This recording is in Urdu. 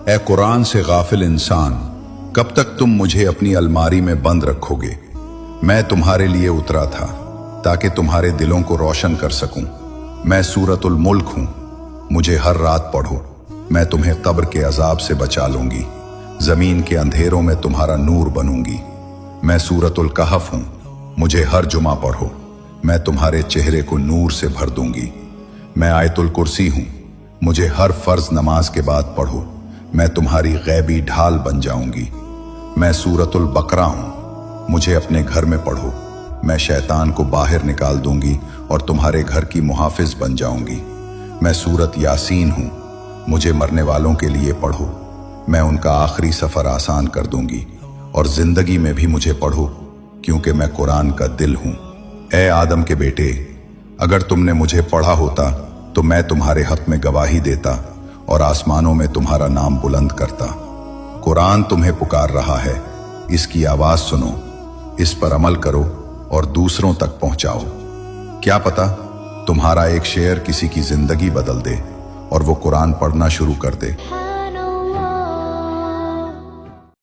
اے قرآن سے غافل انسان، کب تک تم مجھے اپنی الماری میں بند رکھوگے؟ میں تمہارے لیے اترا تھا تاکہ تمہارے دلوں کو روشن کر سکوں۔ میں سورۃ الملک ہوں، مجھے ہر رات پڑھو، میں تمہیں قبر کے عذاب سے بچا لوں گی، زمین کے اندھیروں میں تمہارا نور بنوں گی۔ میں سورۃ الکہف ہوں، مجھے ہر جمعہ پڑھو، میں تمہارے چہرے کو نور سے بھر دوں گی۔ میں آیت الکرسی ہوں، مجھے ہر فرض نماز کے بعد پڑھو، میں تمہاری غیبی ڈھال بن جاؤں گی۔ میں سورۃ البقرہ ہوں، مجھے اپنے گھر میں پڑھو، میں شیطان کو باہر نکال دوں گی اور تمہارے گھر کی محافظ بن جاؤں گی۔ میں سورۃ یاسین ہوں، مجھے مرنے والوں کے لیے پڑھو، میں ان کا آخری سفر آسان کر دوں گی، اور زندگی میں بھی مجھے پڑھو کیونکہ میں قرآن کا دل ہوں۔ اے آدم کے بیٹے، اگر تم نے مجھے پڑھا ہوتا تو میں تمہارے حق میں گواہی دیتا اور آسمانوں میں تمہارا نام بلند کرتا۔ قرآن تمہیں پکار رہا ہے، اس کی آواز سنو، اس پر عمل کرو اور دوسروں تک پہنچاؤ۔ کیا پتہ تمہارا ایک شعر کسی کی زندگی بدل دے اور وہ قرآن پڑھنا شروع کر دے۔